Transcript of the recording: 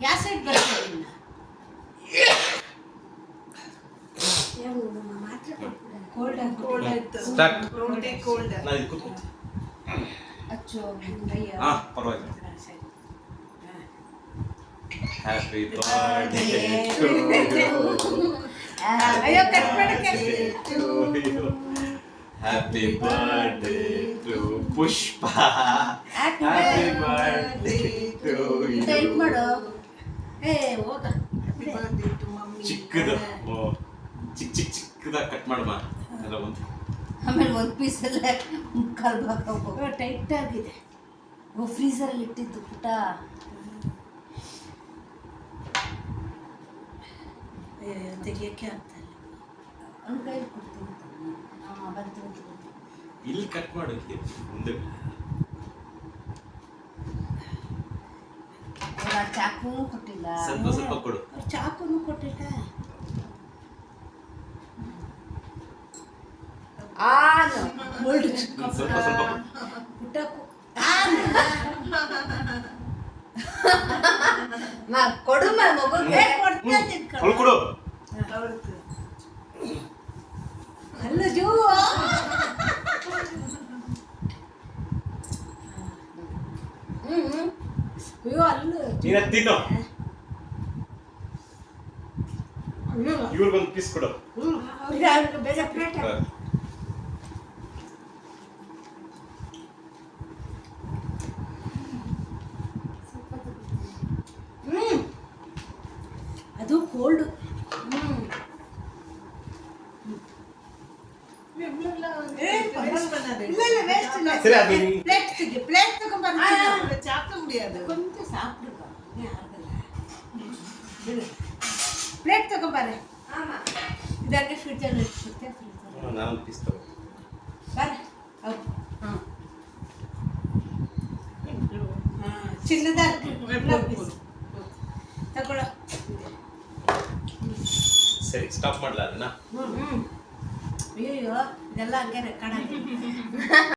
ಯಾವ ಸೈಡ್ ಬರ್ತಾರೆ ಇನ್ನ ಮಾತ್ರ ಕೋಲ್ಡ್ ಆಯ್ತು ಸ್ಟಾರ್ಟ್ ಕೋಲ್ಡ್ ನಾನು ಇದು ಕೂತ್ಕೊಳ್ತೀನಿ ಅಚ್ಚೋ ಪರವಾಗಿಲ್ಲ ಹ್ಯಾಪಿ ಬರ್ತ್ಡೇ ಟು ಅಯ್ಯೋ ಕಟ್ ಮಾಡಕ್ಕೆ happy birthday to Pushpa happy birthday to type ಮಾಡು ಏ ಹೋಗ ಚಿಕ್ಕದು ಚಿಕ್ಕದಾಗಿ ಕಟ್ ಮಾಡಮ್ಮ ಎಲ್ಲ ಒಂದು ಆಮೇಲೆ ಒಂದು ಪೀಸಲ್ಲ ಮುಕ್ಕಾಲು ಭಾಗ ಹೋಗೋ ಟೈಟ್ ಆಗಿದೆ ಫ್ರೀಸರಲ್ಲಿ ಇಟ್ಟಿದ್ದು ಪುಟ ತೆಗಿಯಕ್ಕೆ ಆಗ್ತಾ ಇಲ್ಲ ಅವ್ನ ಕೈಲಿ ಕೊಡ್ತೀನಿ ಬಂತು ಇಲ್ಲಿ ಕಟ್ ಮಾಡೋಕ್ಕೆ ಮುಂದೆ ಚಾಕು ಕೊಟ್ಟಿಲ್ಲ ಸ್ವಲ್ಪ ಸ್ವಲ್ಪ ಕೊಡು ಚಾಕುನು ಕೊಟ್ಟಿಲ್ಲ ಗೋಲ್ಡ್ ಸ್ವಲ್ಪ ಸ್ವಲ್ಪ ಕೊಡು ಪುಟ್ಟ ಕೊಡು ಮಗುಗೆ ಅವಳು ಕೊಡು ಅಲ್ಲ ಜೂ ಅಯ್ಯೋ ಅಲ್ಲ ನೀನ ತಿನ್ನು ಇವ್ರಿಗೊಂದು ಪೀಸ್ ಕೊಡು ಬೇರೆ ಪ್ಲೇಟ್ ಅದು ಕೋಲ್ಡ್ சரி அது பிளேட் தூக்கம் சாப்பிட முடியாது கொஞ்சம் சாப்பிடுங்க பிளேட் தூக்கம் பாரு இதாங்க ஃப்ரிட்ஜில் வச்சுட்டு ನಾನು ಪೀಸ್ ತಗೋ பாரு ಚಿನ್ನದಾ ಇருக்கு ತಗೊಳ್ಳೋ ಸರಿ ಸ್ಟಾಪ್ ಮಾಡಲ ಅದನ್ನ ಅಯ್ಯೋ ಇದೆಲ್ಲ ಹಂಗೆ ರೆಕಾರ್ಡ್ ಆಗಿದೆ